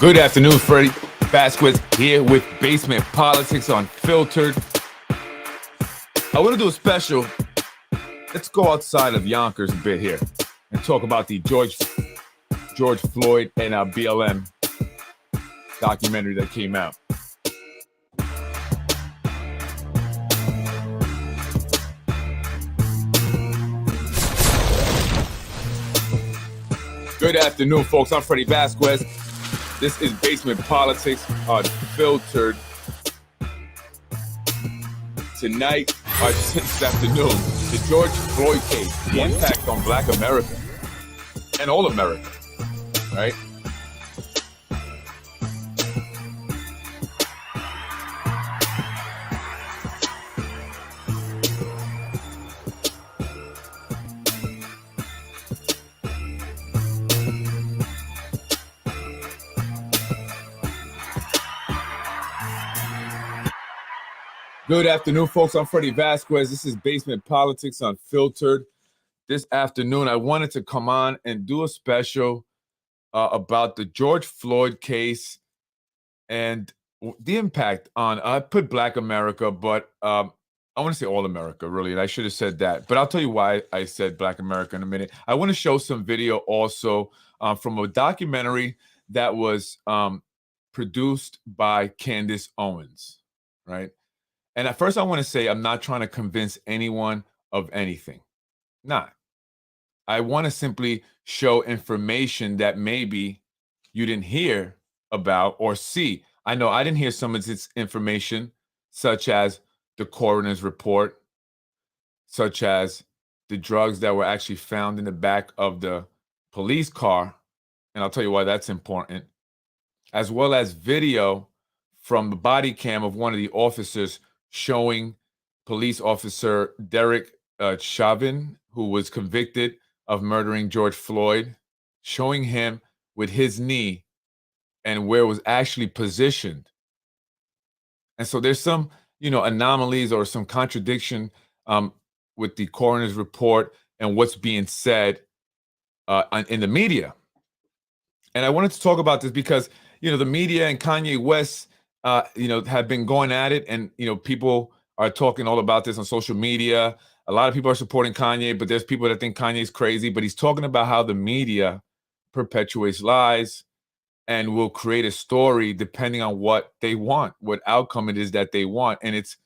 Good afternoon, Freddie Vasquez here with Basement Politics Unfiltered. I want to do a special. Let's go outside of Yonkers a bit here and talk about the George Floyd and BLM documentary that came out. Good afternoon, folks. I'm Freddie Vasquez. This is Basement Politics Unfiltered. Tonight, or this afternoon, the George Floyd case, the impact on Black America and all America, right? Good afternoon, folks. I'm Freddie Vasquez. This is Basement Politics Unfiltered. This afternoon, I wanted to come on and do a special about the George Floyd case and the impact on, I put Black America, but I want to say all America, really, and I should have said that. But I'll tell you why I said Black America in a minute. I want to show some video also from a documentary that was produced by Candace Owens, right? And at first, I want to say I'm not trying to convince anyone of anything. Not. I want to simply show information that maybe you didn't hear about or see. I know I didn't hear some of this information, such as the coroner's report, such as the drugs that were actually found in the back of the police car. And I'll tell you why that's important, as well as video from the body cam of one of the officers showing police officer Derek Chauvin, who was convicted of murdering George Floyd, showing him with his knee and where it was actually positioned. And so there's some, anomalies or some contradiction with the coroner's report and what's being said in the media. And I wanted to talk about this because, the media and Kanye West have been going at it, and people are talking all about this on social media. A lot of people are supporting Kanye, but there's people that think Kanye's crazy. But he's talking about how the media perpetuates lies and will create a story depending on what they want, what outcome it is that they want, and it's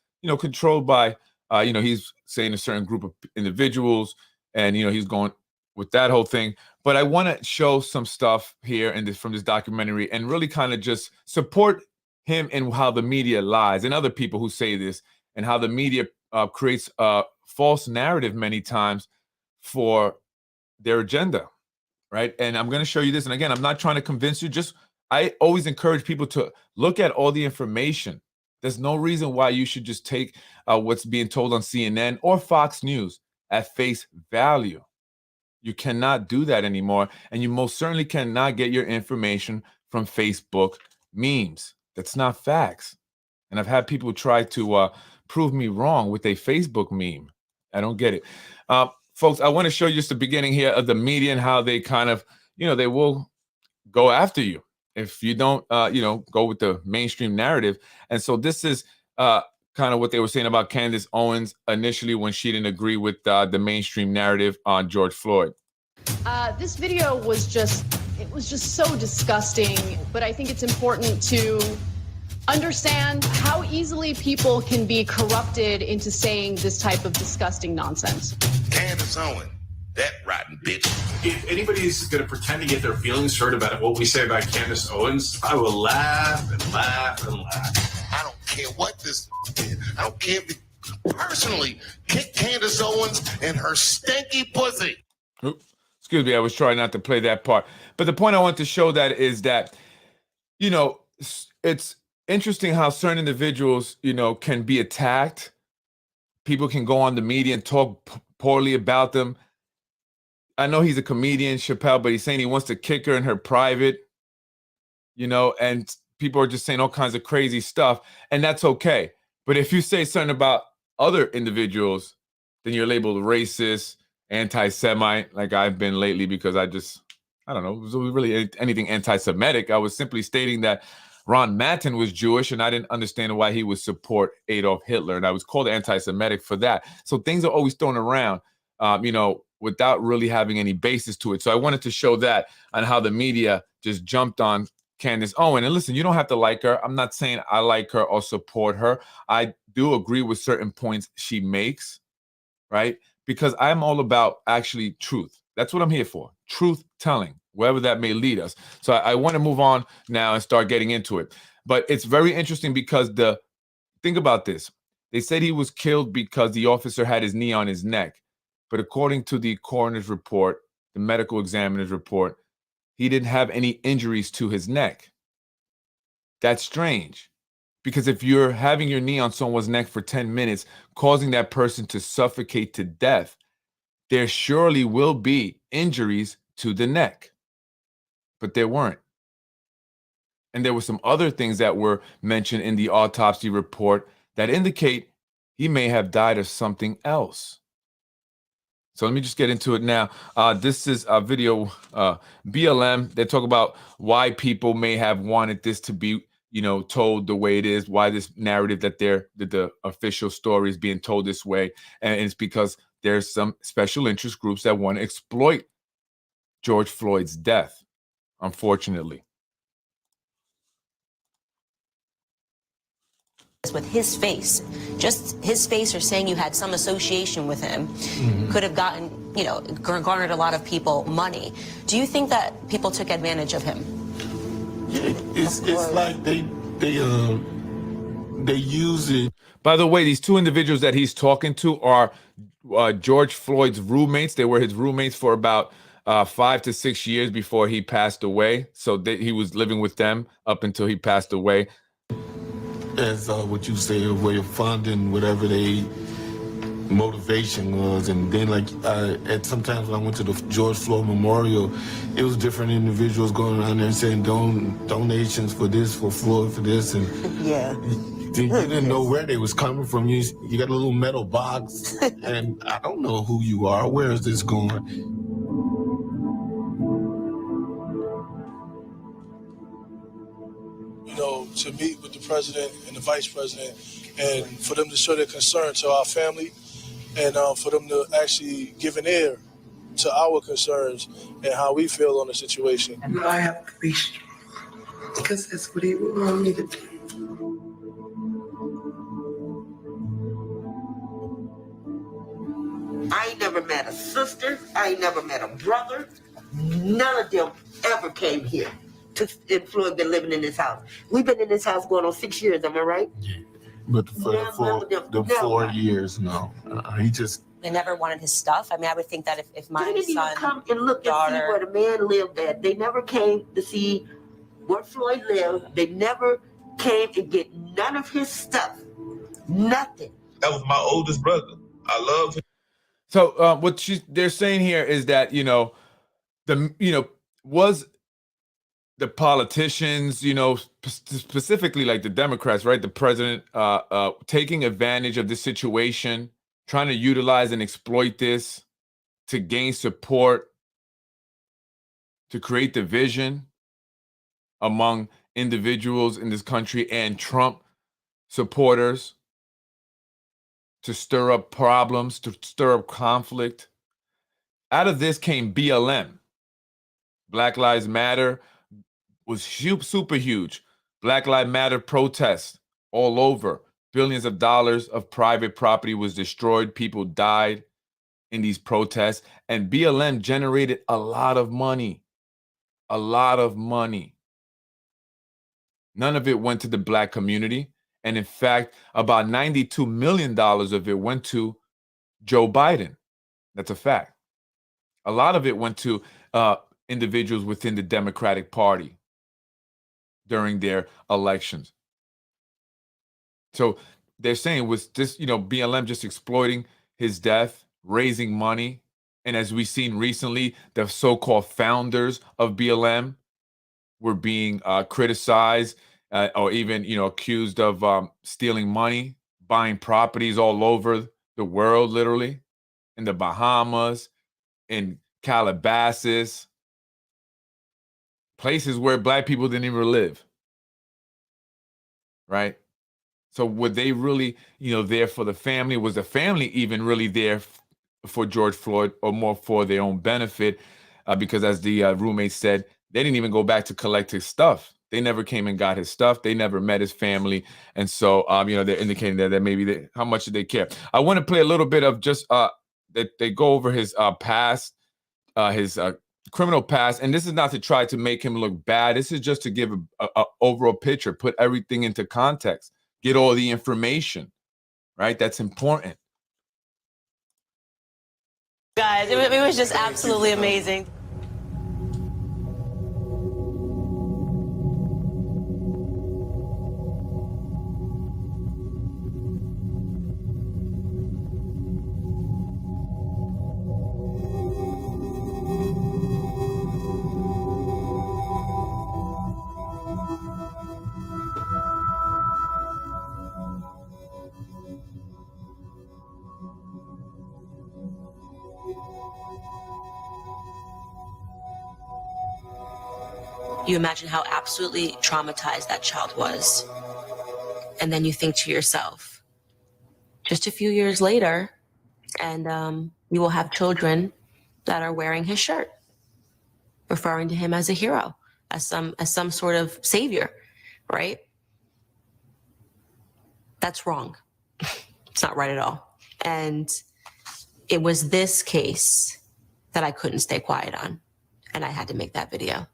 controlled by he's saying a certain group of individuals, and he's going with that whole thing. But I want to show some stuff here from this documentary and really kind of just support him and how the media lies, and other people who say this, and how the media creates a false narrative many times for their agenda, right? And I'm going to show you this. And again, I'm not trying to convince you. I always encourage people to look at all the information. There's no reason why you should just take what's being told on CNN or Fox News at face value. You cannot do that anymore. And you most certainly cannot get your information from Facebook memes. That's not facts. And I've had people try to prove me wrong with a Facebook meme. I don't get it. Folks, I want to show you just the beginning here of the media and how they kind of, they will go after you if you don't, go with the mainstream narrative. And so this is kind of what they were saying about Candace Owens initially when she didn't agree with the mainstream narrative on George Floyd. This video was just so disgusting, but I think it's important to understand how easily people can be corrupted into saying this type of disgusting nonsense. Candace Owens, that rotten bitch. If anybody's going to pretend to get their feelings hurt about what we say about Candace Owens, I will laugh and laugh and laugh. I don't care what this did. I don't care if you personally kick Candace Owens and her stinky pussy. Oops. Excuse me, I was trying not to play that part. But the point I want to show that is that, it's interesting how certain individuals, can be attacked. People can go on the media and talk poorly about them. I know he's a comedian, Chappelle, but he's saying he wants to kick her in her private, and people are just saying all kinds of crazy stuff, and that's okay. But if you say something about other individuals, then you're labeled racist, anti-Semite, like I've been lately, because I just I don't know, it was really anything anti-Semitic. I was simply stating that Ron Matten was Jewish, and I didn't understand why he would support Adolf Hitler, and I was called anti-Semitic for that. So things are always thrown around, without really having any basis to it. So I wanted to show that on how the media just jumped on Candace Owen. And listen, you don't have to like her. I'm not saying I like her or support her. I do agree with certain points she makes, right? Because I'm all about actually truth. That's what I'm here for. Truth telling, wherever that may lead us. So I want to move on now and start getting into it. But it's very interesting because think about this. They said he was killed because the officer had his knee on his neck. But according to the coroner's report, the medical examiner's report, he didn't have any injuries to his neck. That's strange. Because if you're having your knee on someone's neck for 10 minutes, causing that person to suffocate to death, there surely will be injuries to the neck. But there weren't. And there were some other things that were mentioned in the autopsy report that indicate he may have died of something else. So let me just get into it now. This is a video, BLM. They talk about why people may have wanted this to be, told the way it is, why this narrative that the official story is being told this way. And it's because there's some special interest groups that want to exploit George Floyd's death, unfortunately. With his face, just his face, or saying you had some association with him, could have gotten, garnered a lot of people money. Do you think that people took advantage of him? Yeah, it's like they use it. By the way, these two individuals that he's talking to are George Floyd's roommates. They were his roommates for about 5 to 6 years before he passed away. So he was living with them up until he passed away. As what you say, a way of funding whatever they motivation was. And then sometimes when I went to the George Floyd Memorial, it was different individuals going around there saying donations for this, for Floyd, for this. And Yeah. you didn't know where they was coming from. You got a little metal box and I don't know who you are. Where is this going? To meet with the president and the vice president, and for them to show their concern to our family, and for them to actually give an ear to our concerns and how we feel on the situation. I have to be strong because that's what he would want me to do. I ain't never met a sister. I ain't never met a brother. None of them ever came here. And Floyd been living in this house. We've been in this house going on 6 years, am I right? Yeah. But for the 4 years, no. He just... They never wanted his stuff. I mean, I would think that if my they didn't son, even come and look and see where the man lived at. They never came to see where Floyd lived. They never came and get none of his stuff. Nothing. That was my oldest brother. I love him. So what they're saying here is that, was the politicians, specifically like the Democrats, right? The president taking advantage of this situation, trying to utilize and exploit this to gain support, to create division among individuals in this country and Trump supporters, to stir up problems, to stir up conflict. Out of this came BLM. Black Lives Matter was super huge. Black Lives Matter protests all over. Billions of dollars of private property was destroyed. People died in these protests. And BLM generated a lot of money. A lot of money. None of it went to the Black community. And in fact, about $92 million of it went to Joe Biden. That's a fact. A lot of it went to individuals within the Democratic Party during their elections. So they're saying, was this, BLM just exploiting his death, raising money? And as we've seen recently, the so-called founders of BLM were being criticized or even, accused of stealing money, buying properties all over the world, literally, in the Bahamas, in Calabasas, places where black people didn't even live, right? So were they really, there for the family? Was the family even really there for George Floyd, or more for their own benefit? Because as the roommate said, they didn't even go back to collect his stuff. They never came and got his stuff. They never met his family. And so, they're indicating that maybe how much did they care? I want to play a little bit of just that they go over his past, his criminal past. And this is not to try to make him look bad. This is just to give a overall picture, put everything into context, get all the information, right? That's important. Guys, it was just absolutely amazing. You imagine how absolutely traumatized that child was. And then you think to yourself, just a few years later, and you will have children that are wearing his shirt, referring to him as a hero, as some sort of savior, right? That's wrong. It's not right at all. And it was this case that I couldn't stay quiet on, and I had to make that video.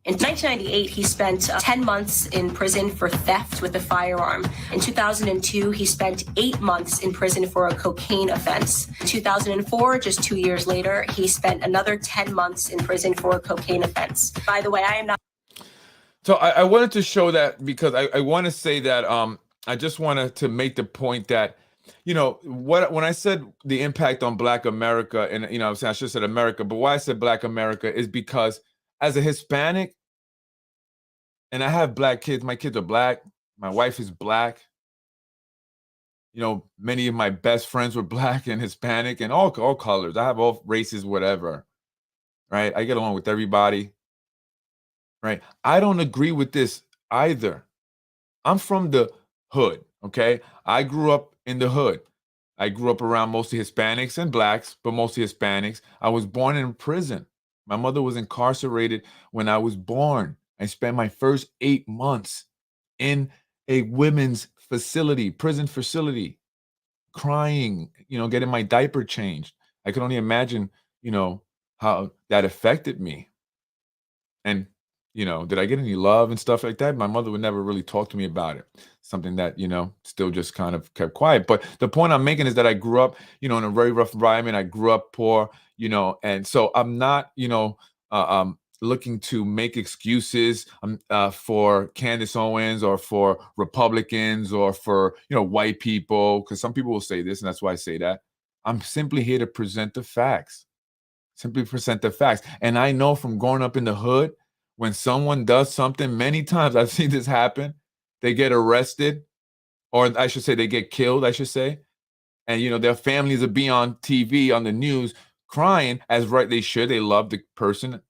In 1998, he spent 10 months in prison for theft with a firearm. In 2002, he spent 8 months in prison for a cocaine offense. In 2004, just 2 years later, he spent another 10 months in prison for a cocaine offense. By the way, I am not... So I wanted to show that because I want to say that I just wanted to make the point that, when I said the impact on Black America, and, I should have said America, but why I said Black America is because as a Hispanic, and I have Black kids, my kids are Black, my wife is Black, many of my best friends were Black and Hispanic and all colors. I have all races, whatever, right? I get along with everybody, right? I don't agree with this either. I'm from the hood, okay? I grew up in the hood. I grew up around mostly Hispanics and Blacks, but mostly Hispanics. I was born in prison. My mother was incarcerated when I was born. I spent my first 8 months in a women's facility, prison facility, crying, getting my diaper changed. I could only imagine, how that affected me. And, did I get any love and stuff like that? My mother would never really talk to me about it. Something that, still just kind of kept quiet. But the point I'm making is that I grew up, in a very rough environment. I grew up poor, and so I'm not, looking to make excuses for Candace Owens or for Republicans or for, white people, because some people will say this, and that's why I say that. I'm simply here to present the facts. Simply present the facts. And I know from growing up in the hood, when someone does something, many times I've seen this happen, they get arrested, or I should say they get killed, I should say. And, their families will be on TV, on the news, crying, as right they should. They love the person,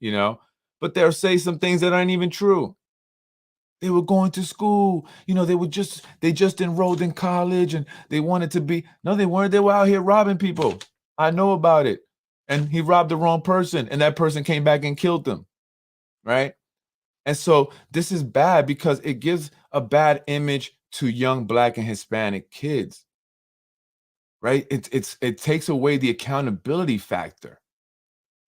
but they'll say some things that aren't even true. They were going to school, they just enrolled in college and they wanted to be, no, they weren't. They were out here robbing people. I know about it. And he robbed the wrong person, and that person came back and killed them. Right? And so this is bad because it gives a bad image to young Black and Hispanic kids. Right? It takes away the accountability factor.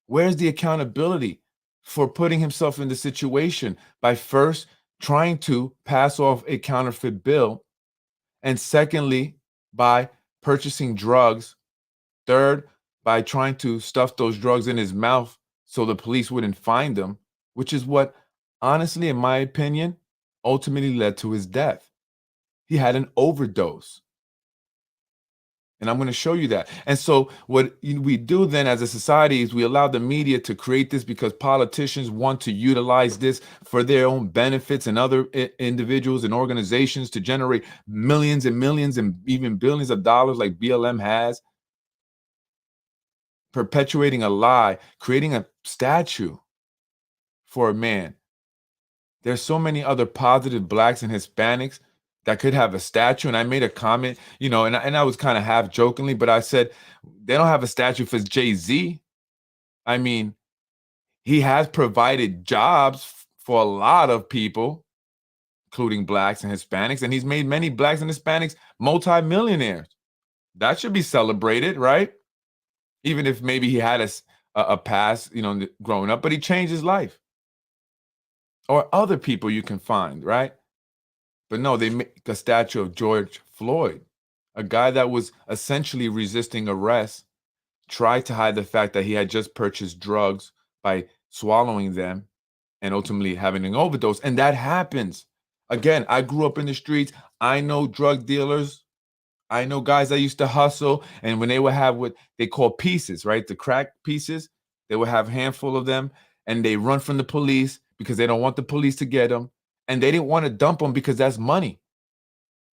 Where's the accountability for putting himself in the situation by first trying to pass off a counterfeit bill, and secondly, by purchasing drugs, third, by trying to stuff those drugs in his mouth so the police wouldn't find them, which is what, honestly, in my opinion, ultimately led to his death. He had an overdose. And I'm going to show you that. And so what we do then as a society is we allow the media to create this because politicians want to utilize this for their own benefits, and other individuals and organizations to generate millions and millions and even billions of dollars like BLM has, perpetuating a lie, creating a statue for a man. There's so many other positive blacks and Hispanics that could have a statue. And I made a comment, you know, and I was kind of half jokingly, but I said, they don't have a statue for Jay-Z. I mean, he has provided jobs for a lot of people, including blacks and Hispanics, and he's made many blacks and Hispanics multimillionaires. That should be celebrated, right? Even if maybe he had a past, you know, growing up, but he changed his life. Or other people you can find, right? But no, they make a statue of George Floyd, a guy that was essentially resisting arrest, tried to hide the fact that he had just purchased drugs by swallowing them and ultimately having an overdose. And that happens. Again, I grew up in the streets. I know drug dealers. I know guys that used to hustle. And when they would have what they call pieces, right? The crack pieces, they would have a handful of them and they run from the police because they don't want the police to get them. And they didn't want to dump them because that's money.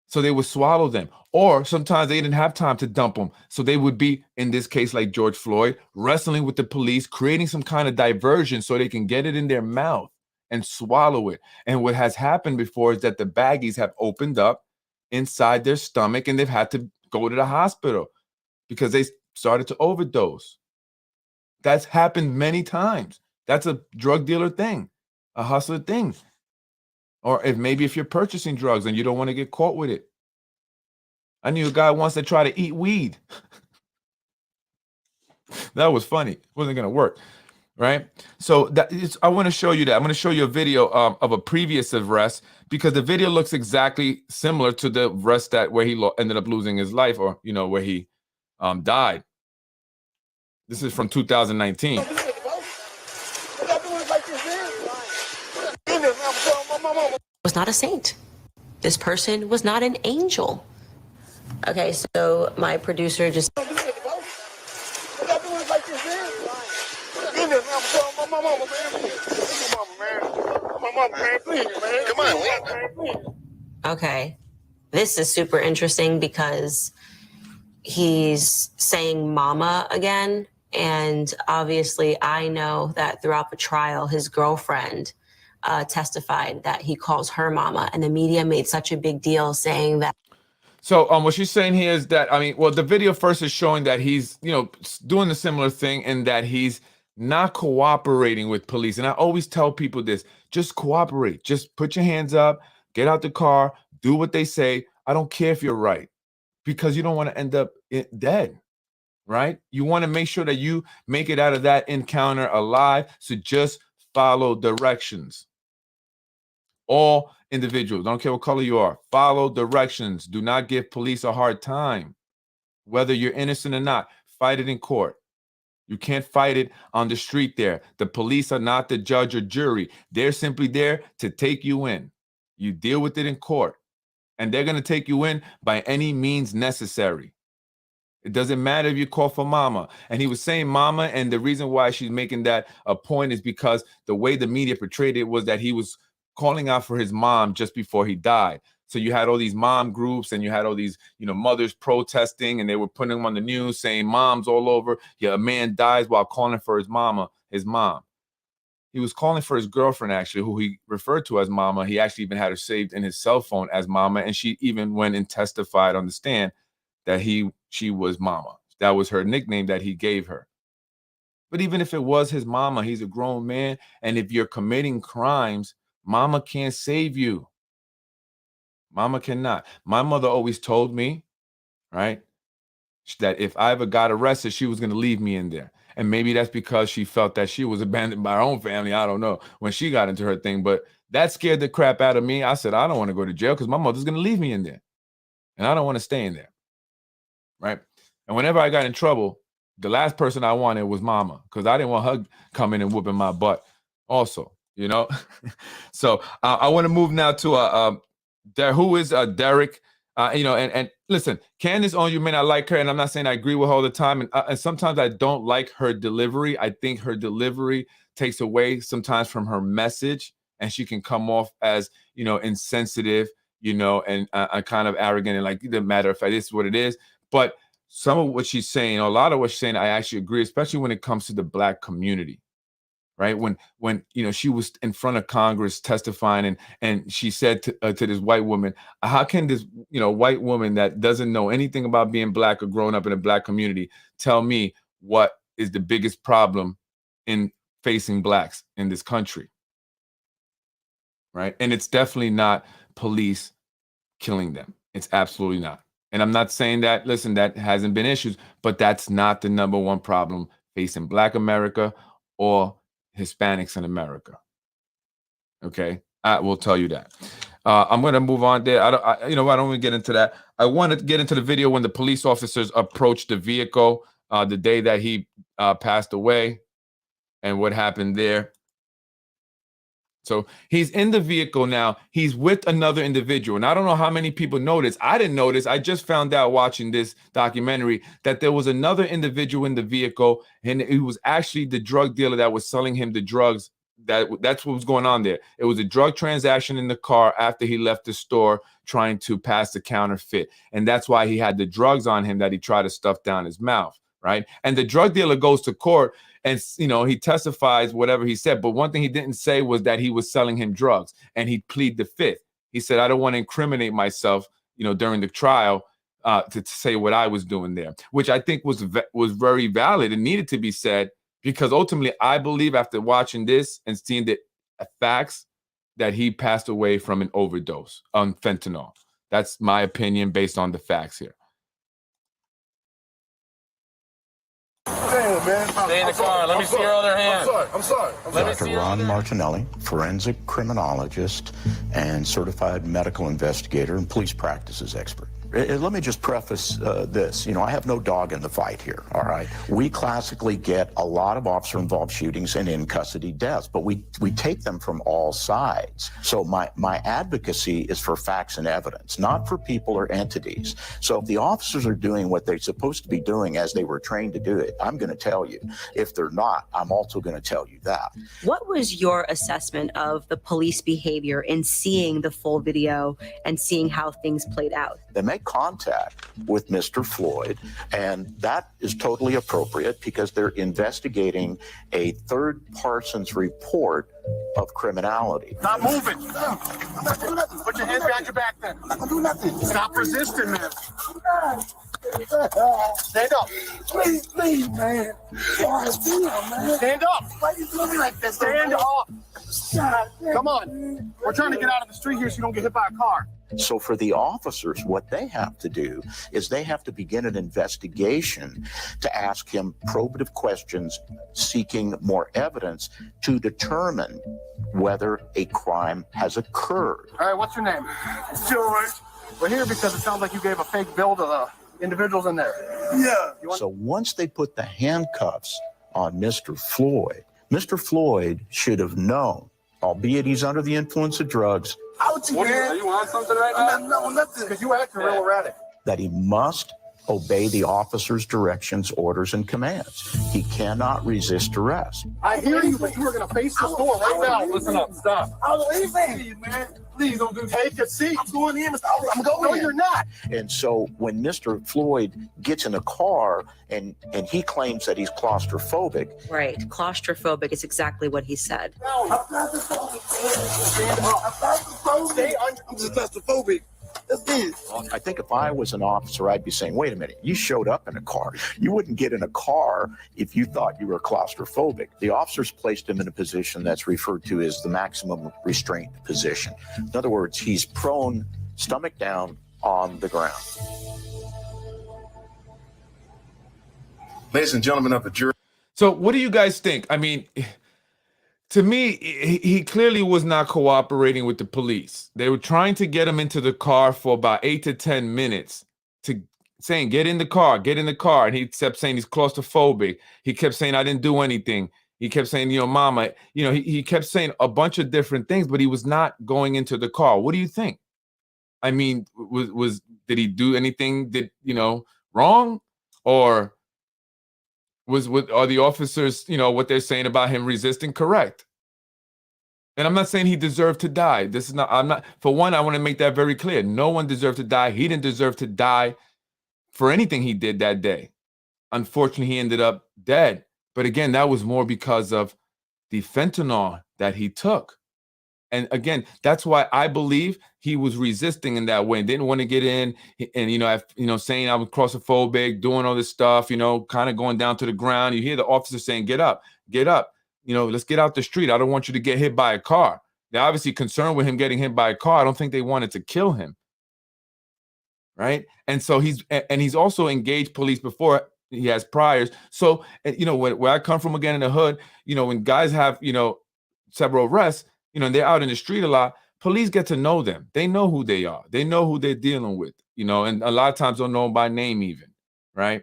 So they would swallow them. Or sometimes they didn't have time to dump them. So they would be, in this case, like George Floyd, wrestling with the police, creating some kind of diversion so they can get it in their mouth and swallow it. And what has happened before is that the baggies have opened up inside their stomach and they've had to go to the hospital because they started to overdose. That's happened many times. That's a drug dealer thing, a hustler thing. Or if you're purchasing drugs and you don't want to get caught with it. I knew a guy once that tried to eat weed. That was funny. It wasn't going to work, right? So I want to show you that. I'm going to show you a video of a previous arrest because the video looks exactly similar to the arrest where he ended up losing his life, or where he died. This is from 2019. Was not a saint. This person was not an angel. Okay, so my producer just... Okay, this is super interesting because he's saying mama again. And obviously I know that throughout the trial, his girlfriend testified that he calls her mama, and the media made such a big deal saying that. So what she's saying here is that, the video first is showing that he's, doing a similar thing and that he's not cooperating with police. And I always tell people this, just cooperate. Just put your hands up, get out the car, do what they say. I don't care if you're right, because you don't want to end up dead, right? You want to make sure that you make it out of that encounter alive. So just follow directions. All individuals, don't care what color you are, follow directions. Do not give police a hard time. Whether you're innocent or not, fight it in court. You can't fight it on the street there. The police are not the judge or jury. They're simply there to take you in. You deal with it in court, and they're going to take you in by any means necessary. It doesn't matter if you call for mama. And he was saying mama, and the reason why she's making that a point is because the way the media portrayed it was that he was calling out for his mom just before he died. So you had all these mom groups and you had all these, mothers protesting, and they were putting them on the news saying moms all over. Yeah, a man dies while calling for his mom. He was calling for his girlfriend, actually, who he referred to as mama. He actually even had her saved in his cell phone as mama. And she even went and testified on the stand that she was mama. That was her nickname that he gave her. But even if it was his mama, he's a grown man. And if you're committing crimes, mama can't save you. Mama cannot. My mother always told me, right, that if I ever got arrested, she was going to leave me in there. And maybe that's because she felt that she was abandoned by her own family. I don't know, when she got into her thing. But that scared the crap out of me. I said, I don't want to go to jail because my mother's going to leave me in there. And I don't want to stay in there. Right. And whenever I got in trouble, the last person I wanted was mama, because I didn't want her coming and whooping my butt also, So I want to move now to who is Derek, and listen, Candace on you may not like her, and I'm not saying I agree with her all the time, and sometimes I don't like her delivery. I think her delivery takes away sometimes from her message, and she can come off as insensitive, and kind of arrogant, and like, the matter of fact, this is what it is. But some of what she's saying, a lot of what she's saying, I actually agree, especially when it comes to the Black community. right? When she was in front of Congress testifying, and she said to this white woman, how can this white woman that doesn't know anything about being black or growing up in a black community tell me what is the biggest problem in facing blacks in this country, right? And it's definitely not police killing them. It's absolutely not. And I'm not saying that, listen, that hasn't been issues, but that's not the number one problem facing Black America or Hispanics in America. Okay, I will tell you that. I'm going to move on there. I don't want to get into that. I want to get into the video when the police officers approached the vehicle the day that he passed away and what happened there. So he's in the vehicle now. He's with another individual. And I don't know how many people noticed. I didn't notice. I just found out watching this documentary that there was another individual in the vehicle, and it was actually the drug dealer that was selling him the drugs. That's what was going on there. It was a drug transaction in the car after he left the store trying to pass the counterfeit. And that's why he had the drugs on him that he tried to stuff down his mouth, right? And the drug dealer goes to court and, he testifies whatever he said. But one thing he didn't say was that he was selling him drugs, and he pleaded the fifth. He said, I don't want to incriminate myself, during the trial to say what I was doing there, which I think was very valid and needed to be said, because ultimately I believe after watching this and seeing the facts that he passed away from an overdose on fentanyl. That's my opinion based on the facts here. Damn, man. Stay in the car. Let me see your other hand. I'm sorry. Dr. Ron Martinelli, forensic criminologist and certified medical investigator and police practices expert. Let me just preface this. I have no dog in the fight here, all right? We classically get a lot of officer-involved shootings and in-custody deaths, but we take them from all sides. So my advocacy is for facts and evidence, not for people or entities. So if the officers are doing what they're supposed to be doing as they were trained to do it, I'm going to tell you. If they're not, I'm also going to tell you that. What was your assessment of the police behavior in seeing the full video and seeing how things played out? They make contact with Mr. Floyd, and that is totally appropriate because they're investigating a third person's report of criminality. Stop moving. I'm not doing nothing. Put your hands behind your back then. I'm not doing nothing. Stop resisting, man. Stand up. Please, man. Stand up. Why are you doing me like this? Stand up. Come on. We're trying to get out of the street here so you don't get hit by a car. So for the officers, what they have to do is they have to begin an investigation to ask him probative questions, seeking more evidence to determine whether a crime has occurred. All right, what's your name? George. We're here because it sounds like you gave a fake bill to the individuals in there. Yeah. So once they put the handcuffs on Mr. Floyd should have known, albeit he's under the influence of drugs, are you on something right now? No, nothing. Because you acting real erratic. that he must obey the officer's directions, orders, and commands. He cannot resist arrest. I hear you, but you are going to face the door right now. Listen up, stop. I'm leaving, man. Please don't do that. Take a seat. I'm going in. I'm going. No, you're not. And so when Mr. Floyd gets in a car and he claims that he's claustrophobic. Right. Claustrophobic is exactly what he said. No, I'm claustrophobic. I'm just claustrophobic. I think if I was an officer, I'd be saying, wait a minute, you showed up in a car. You wouldn't get in a car if you thought you were claustrophobic. The officers placed him in a position that's referred to as the maximum restraint position. In other words, he's prone, stomach down on the ground. Ladies and gentlemen of the jury. So what do you guys think? I mean, to me, he clearly was not cooperating with the police. They were trying to get him into the car for about 8 to 10 minutes, to saying, get in the car. And he kept saying he's claustrophobic. He kept saying, I didn't do anything. He kept saying, mama, he kept saying a bunch of different things, but he was not going into the car. What do you think? I mean, did he do anything wrong? Or are the officers, what they're saying about him resisting correct? And I'm not saying he deserved to die. For one, I want to make that very clear. No one deserved to die. He didn't deserve to die for anything he did that day. Unfortunately, he ended up dead. But again, that was more because of the fentanyl that he took. And again, that's why I believe he was resisting in that way, didn't want to get in, and saying I was claustrophobic, doing all this stuff, kind of going down to the ground. You hear the officer saying, "Get up, let's get out the street. I don't want you to get hit by a car." They're obviously concerned with him getting hit by a car. I don't think they wanted to kill him, right? And so he's also engaged police before. He has priors. So where I come from again in the hood, when guys have several arrests, and they're out in the street a lot, police get to know them. They know who they are. They know who they're dealing with, and a lot of times don't know them by name even, right?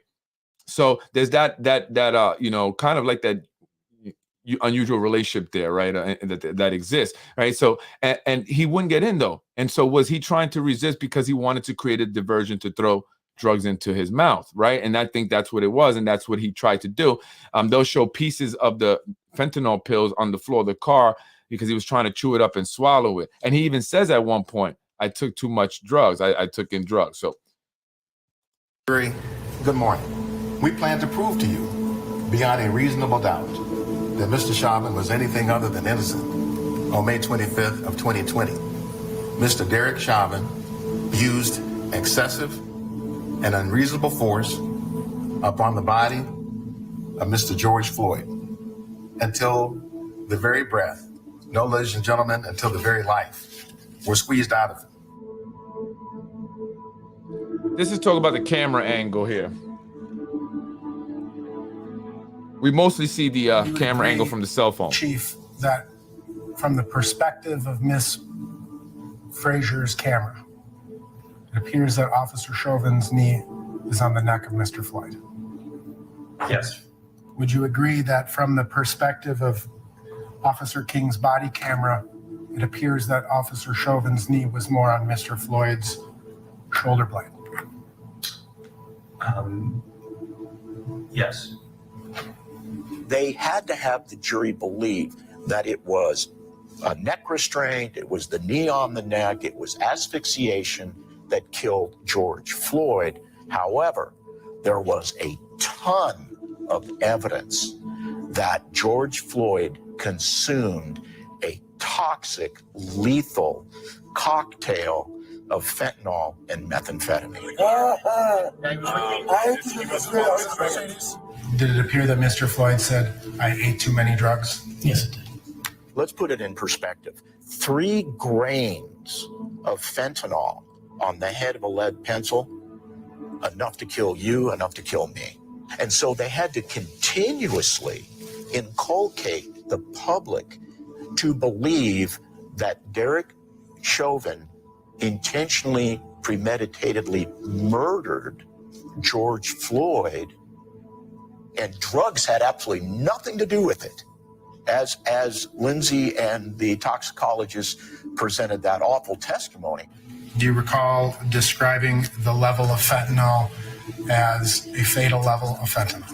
So there's that kind of like that unusual relationship there, right? That exists, right? So, and he wouldn't get in though. And so was he trying to resist because he wanted to create a diversion to throw drugs into his mouth, right? And I think that's what it was, and that's what he tried to do. They'll show pieces of the fentanyl pills on the floor of the car because he was trying to chew it up and swallow it. And he even says at one point, "I took too much drugs. I took in drugs." So, good morning. We plan to prove to you, beyond a reasonable doubt, that Mr. Chauvin was anything other than innocent. On May 25th of 2020, Mr. Derek Chauvin used excessive and unreasonable force upon the body of Mr. George Floyd until the very breath, no, ladies and gentlemen, until the very life were squeezed out of him. This is talking about the camera angle here. We mostly see the camera angle from the cell phone. Chief, that from the perspective of Miss Frazier's camera, it appears that Officer Chauvin's knee is on the neck of Mr. Floyd. Yes. Would you agree that from the perspective of Officer King's body camera, it appears that Officer Chauvin's knee was more on Mr. Floyd's shoulder blade? Yes. They had to have the jury believe that it was a neck restraint, it was the knee on the neck, it was asphyxiation that killed George Floyd. However, there was a ton of evidence that George Floyd consumed a toxic, lethal cocktail of fentanyl and methamphetamine. Did it appear that Mr. Floyd said, "I ate too many drugs"? Yes, it did. Let's put it in perspective. 3 grains of fentanyl on the head of a lead pencil, enough to kill you, enough to kill me. And so they had to continuously inculcate the public to believe that Derek Chauvin intentionally, premeditatedly murdered George Floyd, and drugs had absolutely nothing to do with it. As Lindsay and the toxicologist presented that awful testimony. Do you recall describing the level of fentanyl as a fatal level of fentanyl?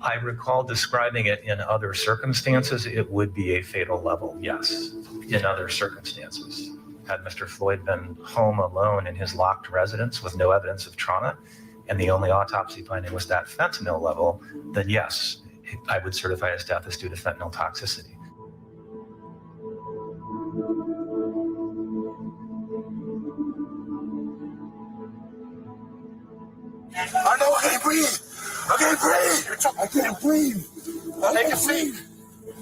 I recall describing it in other circumstances. It would be a fatal level, yes, in other circumstances. Had Mr. Floyd been home alone in his locked residence with no evidence of trauma, and the only autopsy finding was that fentanyl level, then yes, I would certify his death as due to fentanyl toxicity. I know I can't breathe. I can't breathe. I can't breathe. Take a seat.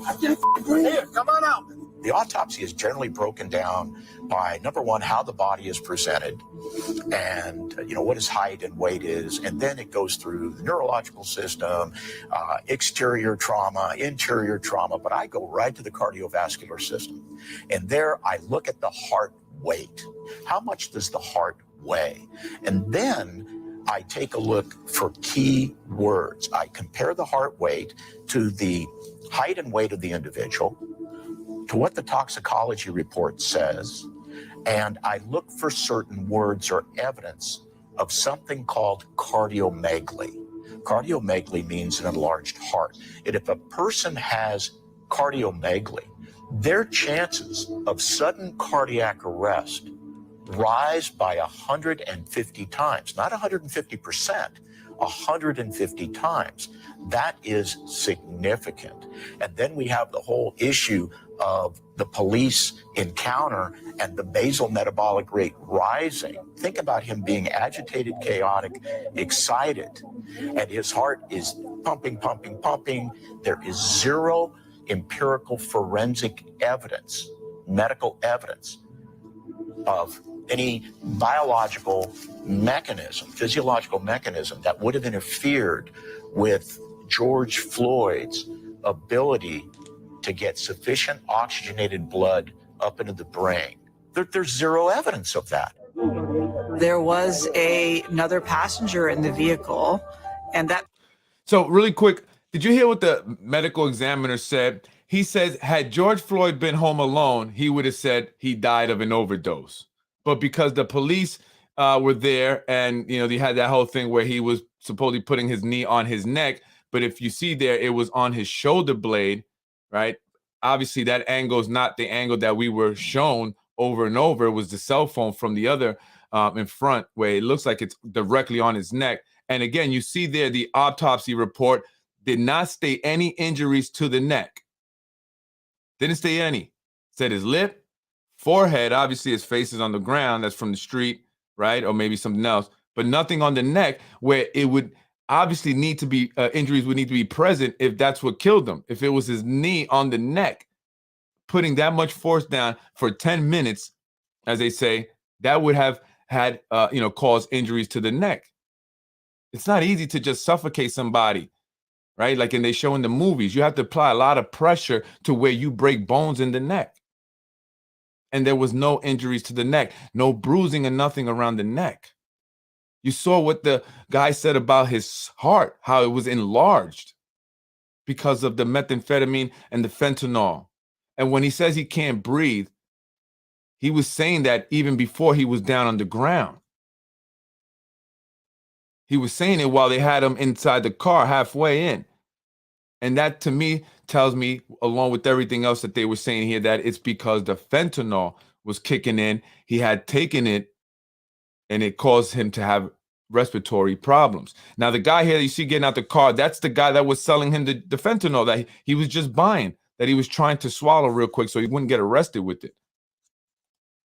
I can't breathe. Here, come on out. The autopsy is generally broken down by, number one, how the body is presented and, what his height and weight is. And then it goes through the neurological system, exterior trauma, interior trauma. But I go right to the cardiovascular system. And there I look at the heart weight. How much does the heart weigh? And then I take a look for key words. I compare the heart weight to the height and weight of the individual, to what the toxicology report says, and I look for certain words or evidence of something called cardiomegaly. Cardiomegaly means an enlarged heart. And if a person has cardiomegaly, their chances of sudden cardiac arrest rise by 150 times, not 150%, 150 times. That is significant. And then we have the whole issue of the police encounter and the basal metabolic rate rising. Think about him being agitated, chaotic, excited, and his heart is pumping, pumping, pumping. There is zero empirical forensic evidence, medical evidence of any biological mechanism, physiological mechanism that would have interfered with George Floyd's ability to get sufficient oxygenated blood up into the brain. There's zero evidence of that. There was another passenger in the vehicle, and that. So really quick, did you hear what the medical examiner said? He says, had George Floyd been home alone, he would have said he died of an overdose. But because the police were there and, you know, they had that whole thing where he was supposedly putting his knee on his neck. But if you see there, it was on his shoulder blade, right? Obviously, that angle is not the angle that we were shown over and over. It was the cell phone from the other in front where it looks like it's directly on his neck. And again, you see there, the autopsy report did not state any injuries to the neck. Didn't state any. Said his lip, forehead, obviously his face is on the ground. That's from the street, right? Or maybe something else. But nothing on the neck where it would obviously need to be, injuries would need to be present if that's what killed him. If it was his knee on the neck, putting that much force down for 10 minutes, as they say, that would have had, caused injuries to the neck. It's not easy to just suffocate somebody, right? Like they show in the movies, you have to apply a lot of pressure to where you break bones in the neck. And there was no injuries to the neck, no bruising or nothing around the neck. You saw what the guy said about his heart, how it was enlarged because of the methamphetamine and the fentanyl. And when he says he can't breathe, he was saying that even before he was down on the ground. He was saying it while they had him inside the car halfway in. And that to me tells me, along with everything else that they were saying here, that it's because the fentanyl was kicking in. He had taken it and it caused him to have respiratory problems. Now, the guy here that you see getting out the car, that's the guy that was selling him the fentanyl that he was just buying, that he was trying to swallow real quick so he wouldn't get arrested with it.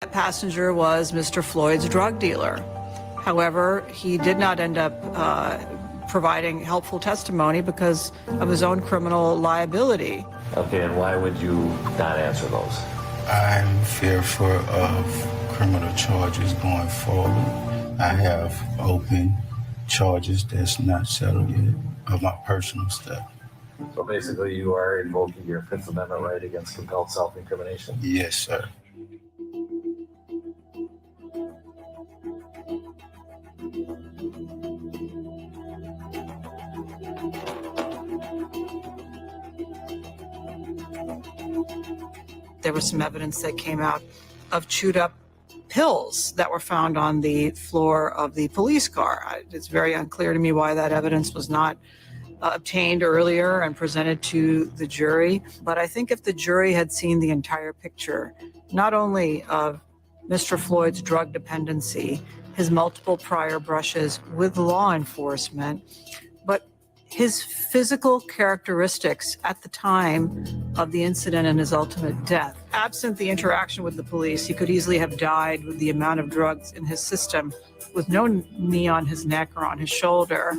That passenger was Mr. Floyd's drug dealer. However, he did not end up providing helpful testimony because of his own criminal liability. Okay, and why would you not answer those? I'm fearful of criminal charges going forward. I have open charges that's not settled yet of my personal stuff. So basically you are invoking your Fifth Amendment right against compelled self-incrimination? Yes, sir. There was some evidence that came out of chewed up pills that were found on the floor of the police car. It's very unclear to me why that evidence was not obtained earlier and presented to the jury. But I think if the jury had seen the entire picture, not only of Mr. Floyd's drug dependency, his multiple prior brushes with law enforcement, but his physical characteristics at the time of the incident and his ultimate death. Absent the interaction with the police, he could easily have died with the amount of drugs in his system with no knee on his neck or on his shoulder.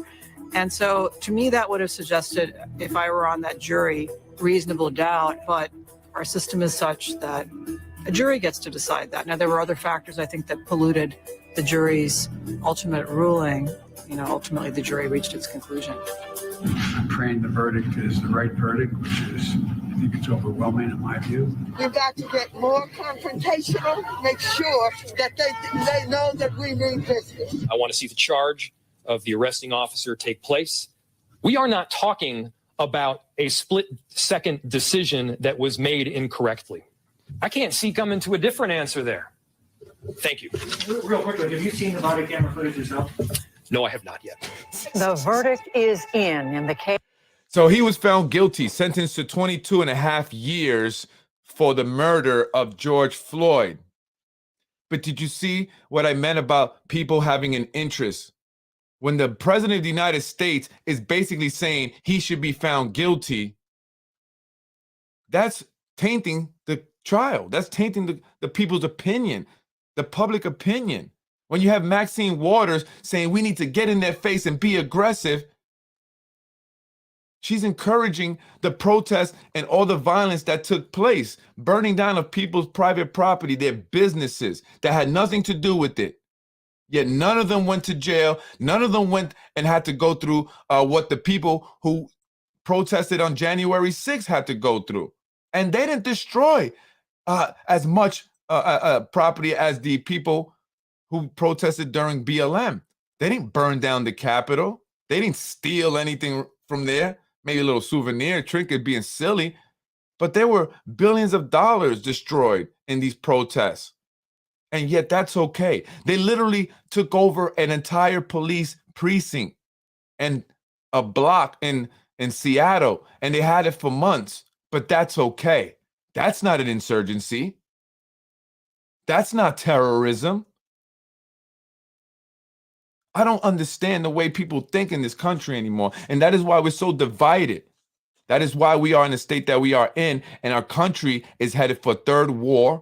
And so to me, that would have suggested, if I were on that jury, reasonable doubt, but our system is such that a jury gets to decide that. Now, there were other factors, I think, that polluted the jury's ultimate ruling. You know, ultimately the jury reached its conclusion. I'm praying the verdict is the right verdict, which is, I think it's overwhelming in my view. You got to get more confrontational, make sure that they know that we mean business. I want to see the charge of the arresting officer take place. We are not talking about a split-second decision that was made incorrectly. I can't see coming to a different answer there. Thank you. Real quickly, have you seen the body camera footage yourself? No, I have not yet. The verdict is in the case. So he was found guilty, sentenced to 22 and a half years for the murder of George Floyd. But did you see what I meant about people having an interest when the president of the United States is basically saying he should be found guilty, that's tainting the trial. That's tainting the people's opinion, the public opinion. When you have Maxine Waters saying we need to get in their face and be aggressive, she's encouraging the protests and all the violence that took place, burning down of people's private property, their businesses that had nothing to do with it. Yet none of them went to jail. None of them went and had to go through what the people who protested on January 6th had to go through. And they didn't destroy as much property as the people who protested during BLM. They didn't burn down the Capitol. They didn't steal anything from there. Maybe a little souvenir, trinket being silly. But there were billions of dollars destroyed in these protests. And yet that's okay. They literally took over an entire police precinct and a block in Seattle, and they had it for months. But that's okay. That's not an insurgency. That's not terrorism. I don't understand the way people think in this country anymore. And that is why we're so divided. That is why we are in the state that we are in. And our country is headed for third war.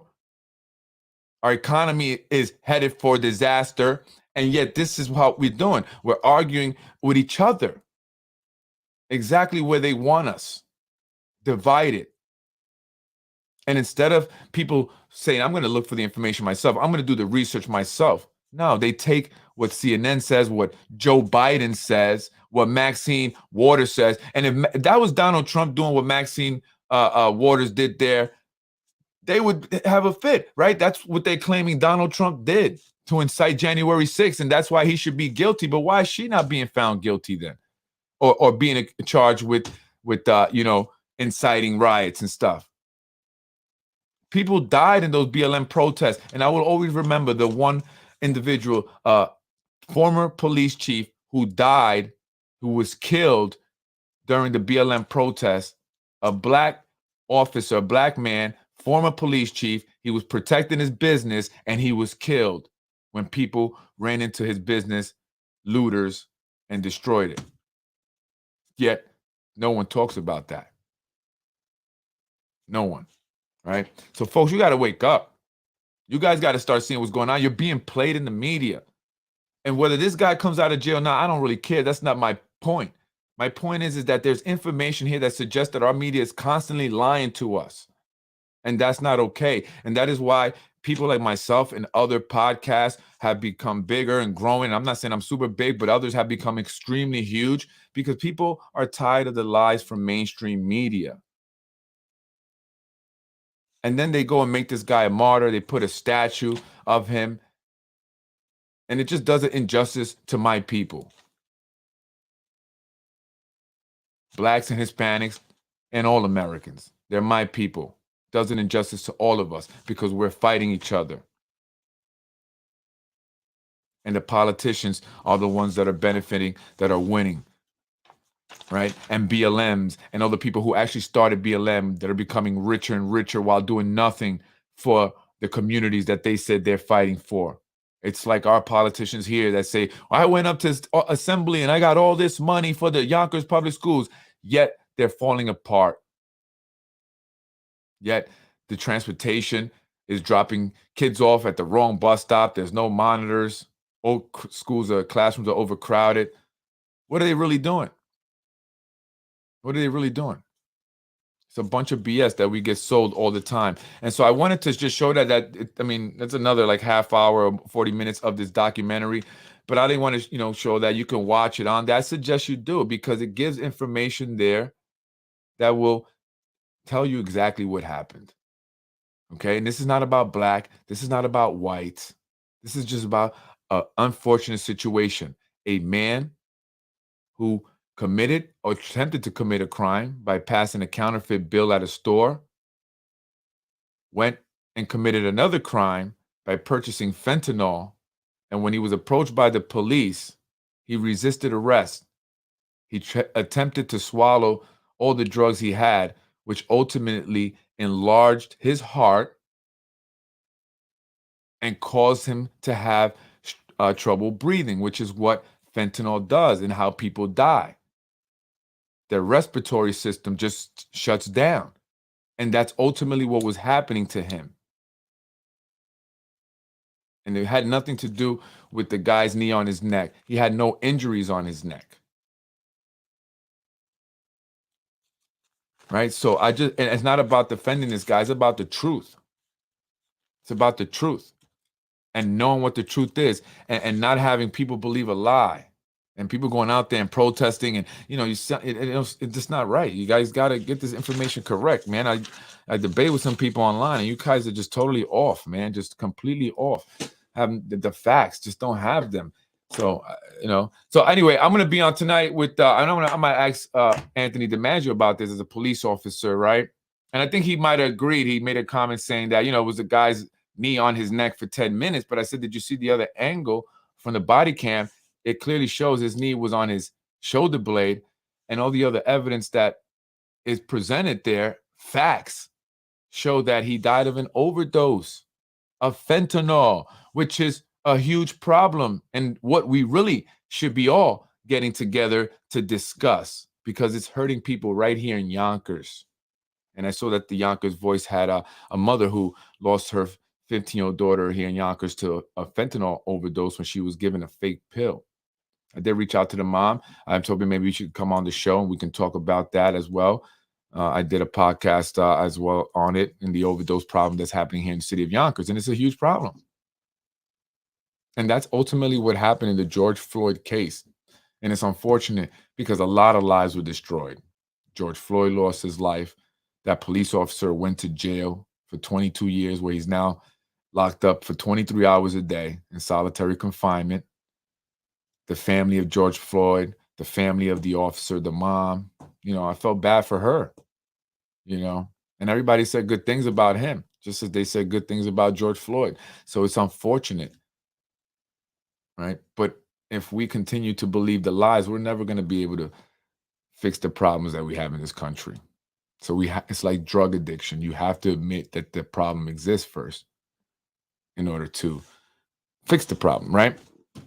Our economy is headed for disaster. And yet this is what we're doing. We're arguing with each other. Exactly where they want us. Divided. And instead of people saying, I'm going to look for the information myself, I'm going to do the research myself. No, they take what CNN says, what Joe Biden says, what Maxine Waters says. And if that was Donald Trump doing what Maxine Waters did there, they would have a fit, right? That's what they're claiming Donald Trump did to incite January 6th. And that's why he should be guilty. But why is she not being found guilty then? Or being charged with inciting riots and stuff? People died in those BLM protests. And I will always remember the one individual, former police chief who died, who was killed during the BLM protests, a black officer, a black man, former police chief. He was protecting his business and he was killed when people ran into his business, looters, and destroyed it. Yet no one talks about that. No one, right? So folks, you got to wake up. You guys got to start seeing what's going on. You're being played in the media. And whether this guy comes out of jail now, I don't really care. That's not my point. My point is that there's information here that suggests that our media is constantly lying to us. And that's not okay. And that is why people like myself and other podcasts have become bigger and growing. I'm not saying I'm super big, but others have become extremely huge because people are tired of the lies from mainstream media. And then they go and make this guy a martyr. They put a statue of him. And it just does an injustice to my people. Blacks and Hispanics and all Americans. They're my people. Does an injustice to all of us because we're fighting each other. And the politicians are the ones that are benefiting, that are winning. Right? And BLMs and other people who actually started BLM that are becoming richer and richer while doing nothing for the communities that they said they're fighting for. It's like our politicians here that say, I went up to assembly and I got all this money for the Yonkers public schools, yet they're falling apart. Yet the transportation is dropping kids off at the wrong bus stop. There's no monitors. Old classrooms are overcrowded. What are they really doing? What are they really doing? It's a bunch of BS that we get sold all the time. And so I wanted to just show that's another like half hour or 40 minutes of this documentary, but I didn't want to, show that. You can watch it on that. I suggest you do it because it gives information there that will tell you exactly what happened. Okay. And this is not about black. This is not about white. This is just about an unfortunate situation. A man who committed or attempted to commit a crime by passing a counterfeit bill at a store, went and committed another crime by purchasing fentanyl, and when he was approached by the police, he resisted arrest. He attempted to swallow all the drugs he had, which ultimately enlarged his heart and caused him to have trouble breathing, which is what fentanyl does and how people die. Their respiratory system just shuts down. And that's ultimately what was happening to him. And it had nothing to do with the guy's knee on his neck. He had no injuries on his neck. Right? So and it's not about defending this guy. It's about the truth. It's about the truth. And knowing what the truth is and not having people believe a lie. And people going out there and protesting and, it's just not right. You guys got to get this information correct, man. I debate with some people online and you guys are just totally off, man. Just completely off. Having the facts, just don't have them. So, So anyway, I'm going to be on tonight with, I might ask Anthony DiMaggio about this as a police officer, right? And I think he might have agreed. He made a comment saying that, it was the guy's knee on his neck for 10 minutes. But I said, did you see the other angle from the body cam? It clearly shows his knee was on his shoulder blade, and all the other evidence that is presented there, facts, show that he died of an overdose of fentanyl, which is a huge problem and what we really should be all getting together to discuss, because it's hurting people right here in Yonkers. And I saw that the Yonkers Voice had a mother who lost her 15-year-old daughter here in Yonkers to a fentanyl overdose when she was given a fake pill. I did reach out to the mom. I told her maybe we should come on the show and we can talk about that as well. I did a podcast as well on it and the overdose problem that's happening here in the city of Yonkers. And it's a huge problem. And that's ultimately what happened in the George Floyd case. And it's unfortunate because a lot of lives were destroyed. George Floyd lost his life. That police officer went to jail for 22 years, where he's now locked up for 23 hours a day in solitary confinement. The family of George Floyd, the family of the officer, the mom, I felt bad for her, and everybody said good things about him, just as they said good things about George Floyd. So it's unfortunate, right? But if we continue to believe the lies, we're never going to be able to fix the problems that we have in this country. So it's like drug addiction. You have to admit that the problem exists first in order to fix the problem, right?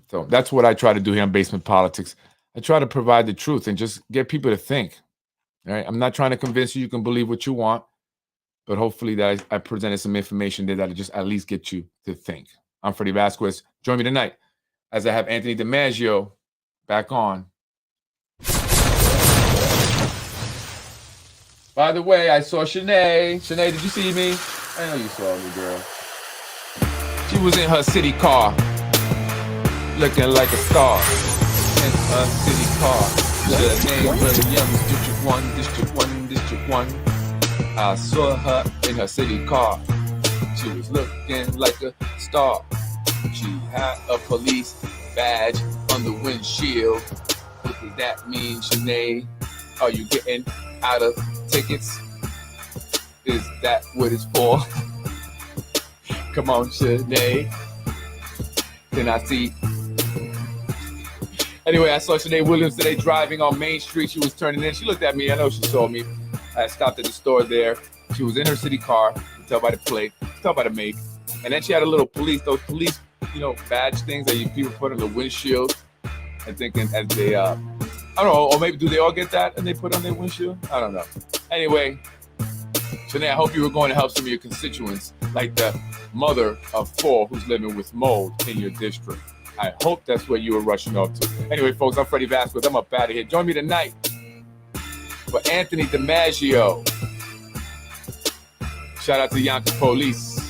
So that's what I try to do here on Basement Politics. I try to provide the truth and just get people to think. Right? I'm not trying to convince you you can believe what you want, but hopefully that I presented some information there that'll just at least get you to think. I'm Freddie Vasquez. Join me tonight as I have Anthony DiMaggio back on. By the way, I saw Shanae. Shanae, did you see me? I know you saw me, girl. She was in her city car, looking like a star. In her city car. Shanae Williams, District 1, District 1, District 1. I saw her in her city car. She was looking like a star. She had a police badge on the windshield. What does that mean, Shanae? Are you getting out of tickets? Is that what it's for? Come on, Shanae. Can I see? Anyway, I saw Shanae Williams today driving on Main Street. She was turning in. She looked at me. I know she saw me. I stopped at the store there. She was in her city car. You can tell by the plate. You can tell by the make. And then she had a little those police, badge things that people put on the windshield. I think as they, I don't know, or maybe do they all get that and they put on their windshield? I don't know. Anyway, Shanae, I hope you were going to help some of your constituents, like the mother of 4 who's living with mold in your district. I hope that's what you were rushing off to. Anyway, folks, I'm Freddie Vasquez. I'm up out of here. Join me tonight for Anthony DiMaggio. Shout out to Yonkers Police.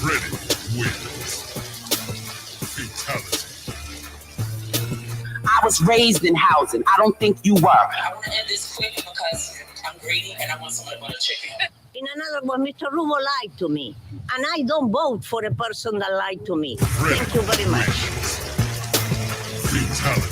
Freddie wins. Fatality. I was raised in housing. I don't think you were. I want to end this quick because I'm greedy and I want somebody to butter chicken. In another one, Mr. Rubo lied to me. And I don't vote for a person that lied to me. Freddie Thank you very much. Fatality.